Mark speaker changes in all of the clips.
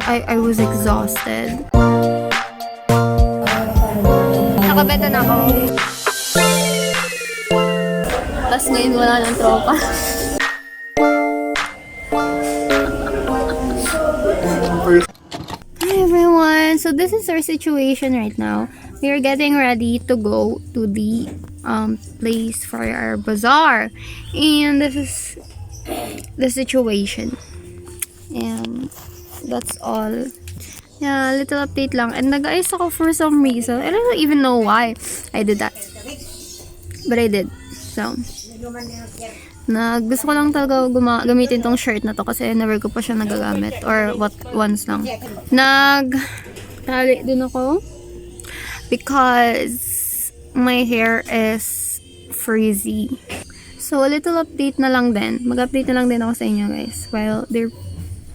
Speaker 1: I was exhausted. Nakabenta na ako. Tapos ngayon wala ng tropa. Hi everyone! So this is our situation right now. We are getting ready to go to the place for our bazaar. And this is the situation. And that's all. Yeah, little update lang. And nag-ayos ako for some reason. I don't even know why I did that. But I did. So, gusto ko lang talaga gamitin tong shirt na to kasi never ko pa siya nagagamit. Or once lang. Tali din ako. Because my hair is frizzy. So, a little update na lang din. Mag-update na lang din ako sa inyo guys. While they're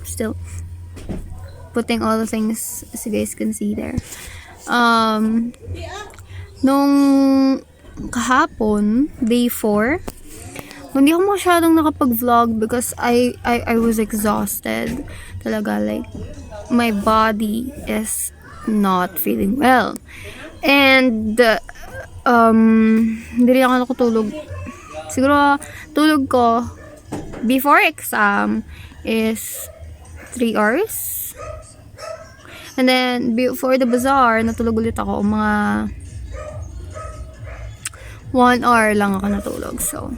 Speaker 1: still putting all the things as you guys can see there. Nung kahapon, day 4, hindi ako masyadong nakapag-vlog because I was exhausted. Talaga, like, my body is not feeling well. And, hindi rin ako nakatulog. Siguro, tulog ko before exam is 3 hours. And then, before the bazaar, natulog ulit ako. Mga 1 hour lang ako natulog. So,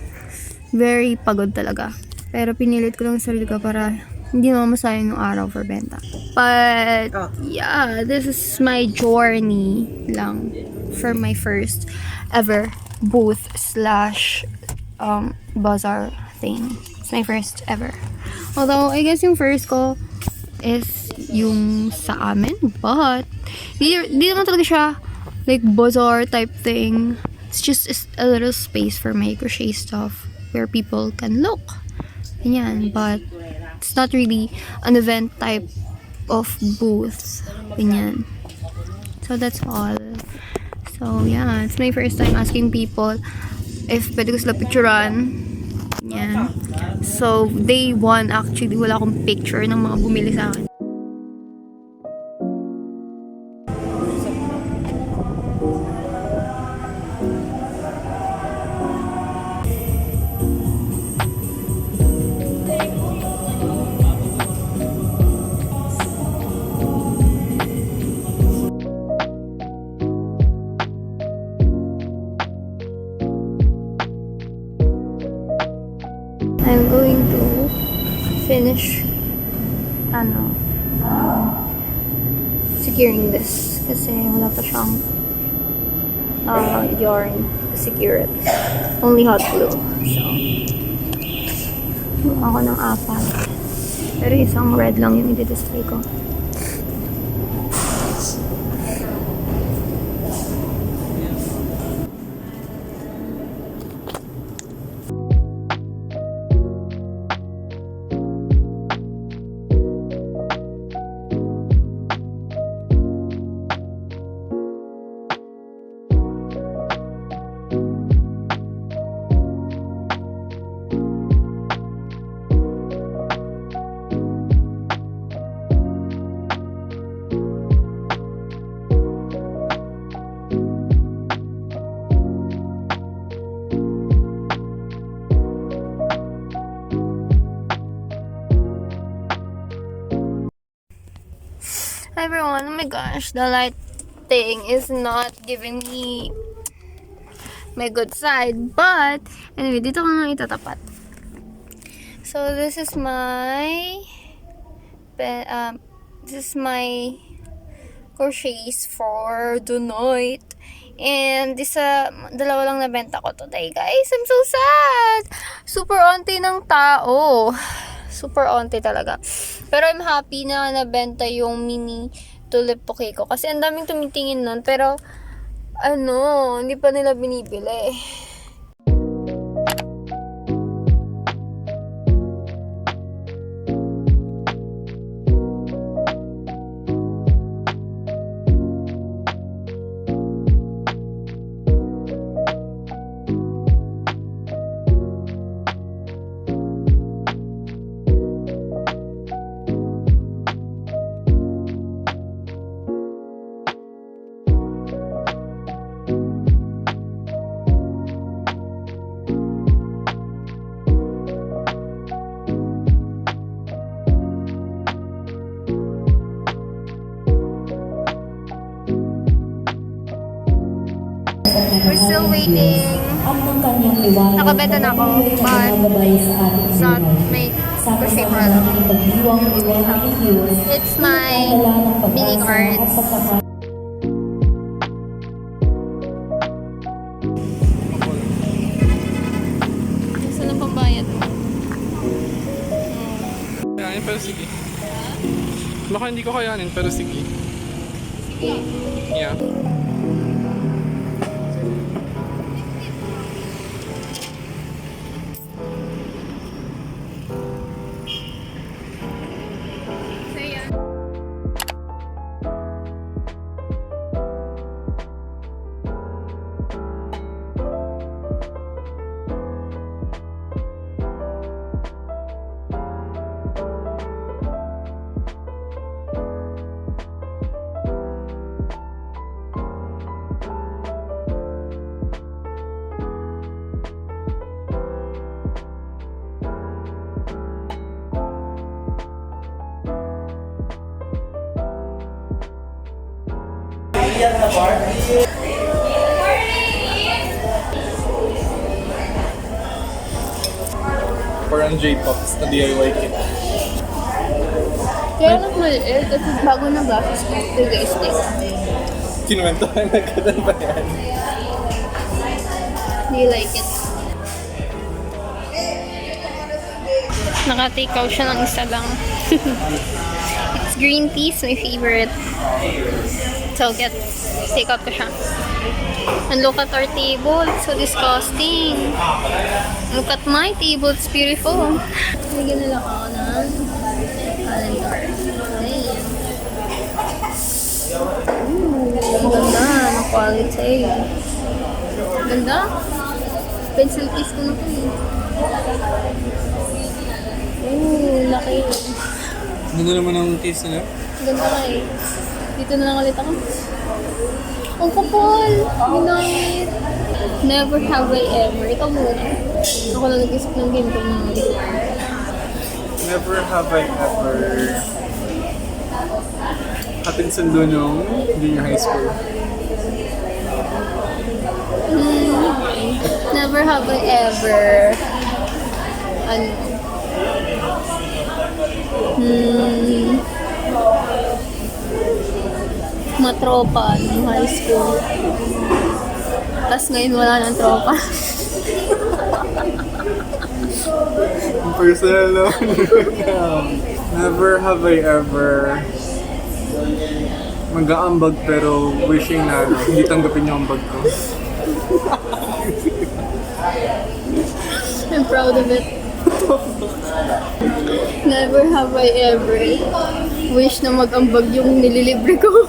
Speaker 1: very pagod talaga. Pero pinilit ko lang sarili ko para hindi naman masayang yung araw for benta. But, yeah, this is my journey lang for my first ever booth slash bazaar thing. It's my first ever. Although, I guess yung first ko is yung sa amin. But, di naman talaga siya like bazaar type thing. It's just a little space for my crochet stuff where people can look. Ganyan. But, it's not really an event type of booth. Ganyan. So, that's all. So, yeah. It's my first time asking people if pwede ko sila picturean. Yan. So, day 1 actually, wala akong picture ng mga bumili sa akin. I'm going to finish securing this kasi wala pa siyang yarn to secure it. Only hot glue. So, ako ng 4. Pero isang red lang yung i-display ko. Hi everyone, oh my gosh, the lighting is not giving me my good side, but anyway, dito ko nga itatapat. So this is my crochets for tonight. And dalawa lang nabenta ko today, guys. I'm so sad. Super onti ng tao. Super onti talaga. Pero I'm happy na nabenta yung mini tulip bouquet ko. Kasi ang daming tumitingin nun. Pero, hindi pa nila binibili. We're still waiting. Nakabenta na ako, but it's not made to shape It's my mini cards. Saan ang pambayad mo?
Speaker 2: Kayanin, pero sige. Baka hindi ko kayanin, pero sige.
Speaker 1: Sige.
Speaker 2: Yeah.
Speaker 1: So, yan.
Speaker 2: Parang J-Pops na DIY kit.
Speaker 1: Kaya lang maliit kasi bago na glasses ko, stick.
Speaker 2: Kinuwentohan na ganun ba yan?
Speaker 1: Do you like it? Naka-take out siya ng isa lang. It's green tea, my favorite. So, take out ko siya. And look at our table. It's so disgusting. Look at my table. It's beautiful. Lagyan na lang ako ng calendar. Ayan. Ooh, ganda. Ang quality. Ganda. Pencil case ko na ito eh. Ooh, laki.
Speaker 2: Ganda naman ang case nila.
Speaker 1: Ganda ka eh. Dito na lang ulit ako. Ang kapal! Ginamit! Never have I ever. Ikaw muna. Ako na nag-isip ng game ko na.
Speaker 2: Never have I ever atin sundo nung junior high school.
Speaker 1: Never have I ever matropa nung high school. Tapos ngayon wala nang tropa.
Speaker 2: Personal lang. Never have I ever mag-aambag pero wishing na hindi tanggapin yung ambag ko.
Speaker 1: I'm proud of it. Never have I ever wish na mag-ambag yung nililibre ko.